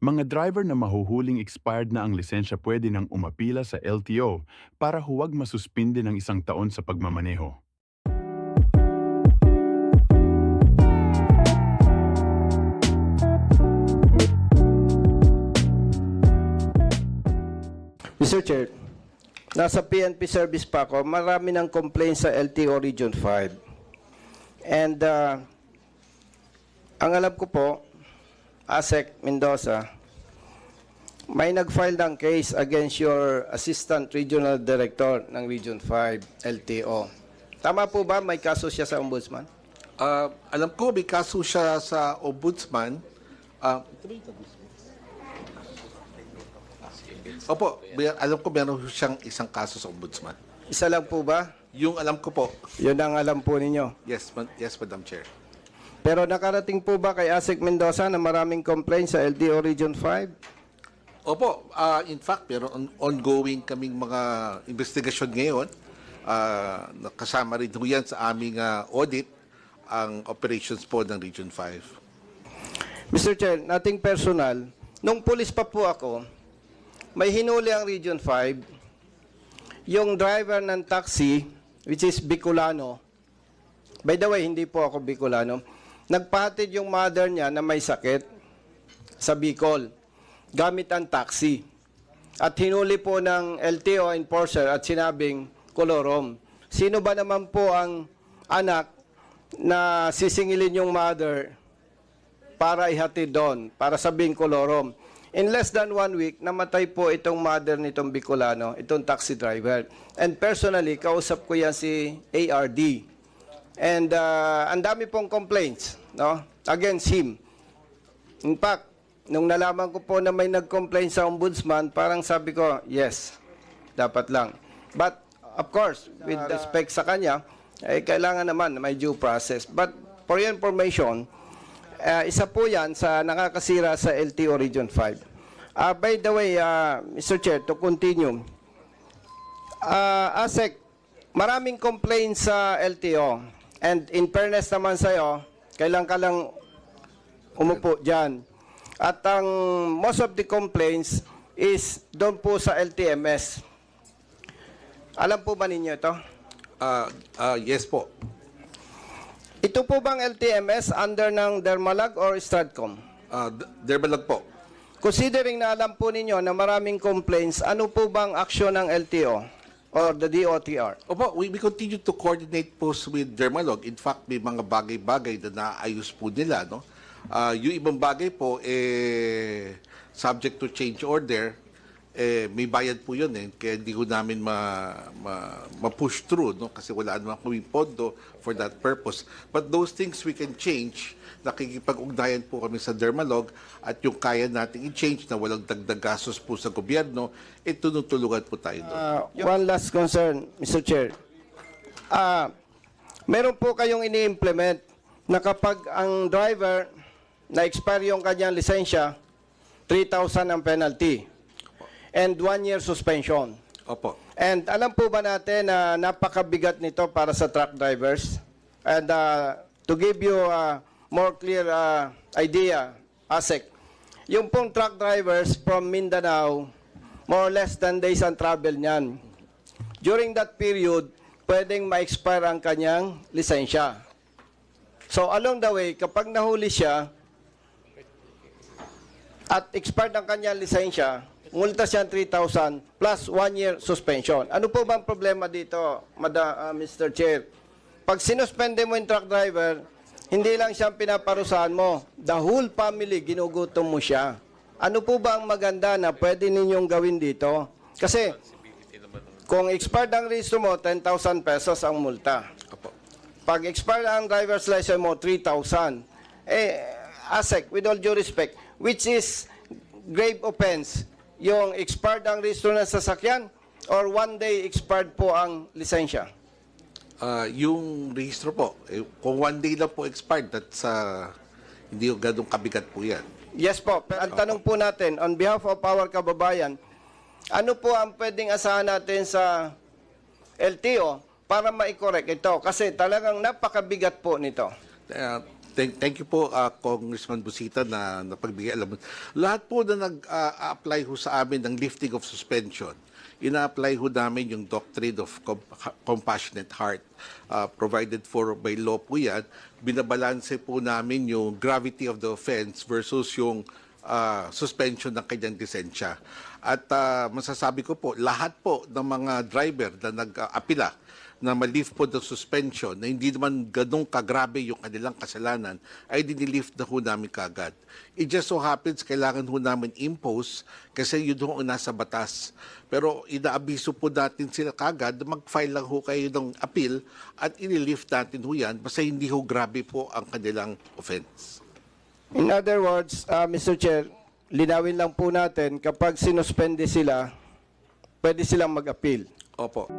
Mga driver na mahuhuling expired na ang lisensya pwede nang umapila sa LTO para huwag masuspinde ng 1 taon sa pagmamaneho. Mr. Chair, nasa PNP service pa ako, marami ng complaints sa LTO Region 5. And ang alam ko po, ASEC Mendoza, may nag-file ng case against your Assistant Regional Director ng Region 5, LTO. Tama po ba may kaso siya sa Ombudsman? Alam ko, may kaso siya sa Ombudsman. Opo, alam ko meron siyang isang kaso sa Ombudsman. Isa lang po ba? Yung alam ko po. Yun ang alam po ninyo. Yes, yes, Madam Chair. Pero nakarating po ba kay ASEC Mendoza na maraming complaints sa LTO Region 5? Opo, in fact, pero ongoing kaming mga investigasyon ngayon. Kasama rin ho yan sa aming audit ang operations po ng Region 5. Mr. Chair, nothing personal. Nung pulis pa po ako, may hinuli ang Region 5, yung driver ng taxi, which is Bicolano. By the way, hindi po ako Bicolano. Nagpahatid yung mother niya na may sakit sa Bicol gamit ang taxi. At hinuli po ng LTO enforcer at sinabing kolorom. Sino ba naman po ang anak na sisingilin yung mother para ihatid doon, para sabing kolorom? In less than 1 week, namatay po itong mother nitong Bicolano, itong taxi driver. And personally, kausap ko yan si ARD. And ang dami pong complaints, no, against him. In fact, nung nalaman ko po na may nag-complain sa ombudsman, parang sabi ko, yes, dapat lang. But, of course, with respect sa kanya, kailangan naman may due process. But, for your information, isa po yan sa nakakasira sa LTO Region 5. By the way, Mr. Chair, to continue, ASEC, maraming complaints sa LTO. And in fairness naman sa'yo, kailan ka lang umupo dyan. At ang most of the complaints is doon po sa LTMS. Alam po ba ninyo ito? Yes po. Ito po bang LTMS under ng Dermalag or Stratcom? Dermalag po. Considering na alam po ninyo na maraming complaints, ano po bang aksyon ng LTO or the DOTR? Opo, we continue to coordinate po with Dermalog. In fact, may mga bagay-bagay na naayos po nila, no? Yung ibang bagay po, subject to change order, may bayad po yun kaya hindi ko namin ma-push through, no? Kasi wala naman kami pondo for that purpose. But those things we can change, nakikipag-ugnayan po kami sa Dermalog at yung kaya nating i-change na walang dagdag gastos po sa gobyerno, tunutulungan po tayo doon. One last concern, Mr. Chair. Meron po kayong ini-implement na kapag ang driver na-expire yung kanyang lisensya, 3,000 ang penalty and 1 year suspension. Opo. And alam po ba natin na napakabigat nito para sa truck drivers? And to give you a more clear idea, ASEC, yung pong truck drivers from Mindanao, more or less 10 days ang travel niyan. During that period, pwedeng ma-expire ang kanyang lisensya. So along the way, kapag nahuli siya at expired ang kanyang lisensya, multa siya 3,000 plus 1 year suspension. Ano po bang problema dito, Mr. Chair? Pag sinuspende mo yung truck driver, hindi lang siyang pinaparusahan mo. The whole family, ginugutom mo siya. Ano po ba ang maganda na pwede ninyong gawin dito? Kasi, kung expired ang registro mo, 10,000 pesos ang multa. Pag expired ang driver's license mo, 3,000. ASEC, with all due respect, which is grave offense, yung expired ang registro ng sasakyan or 1 day expired po ang lisensya? Yung registro po, kung 1 day lang po expired, that's hindi yung ganong kabigat po yan. Yes po. Pero ang tanong po natin, on behalf of our kababayan, ano po ang pwedeng asahan natin sa LTO para ma-correct ito? Kasi talagang napakabigat po nito. Thank you po, Congressman Busita, na napagbigay alam mo. Lahat po na nag-apply ho sa amin ng lifting of suspension, ina-apply ho namin yung doctrine of compassionate heart. Provided for by law po yan. Binabalanse po namin yung gravity of the offense versus yung suspension ng kanyang lisensya. At masasabi ko po, lahat po ng mga driver na nag-apila na ma-lift po the suspension, na hindi naman ganun kagrabe yung kanilang kasalanan, ay dinilift na ho namin kagad. It just so happens, kailangan ho namin impose kasi yun ho ang nasa batas. Pero inaabiso po natin sila kagad, mag-file lang ho kayo ng appeal at inilift natin ho yan, basta hindi ho grabe po ang kanilang offense. In other words, Mr. Chair, linawin lang po natin, kapag sinuspende sila, pwede silang mag-appeal. Opo.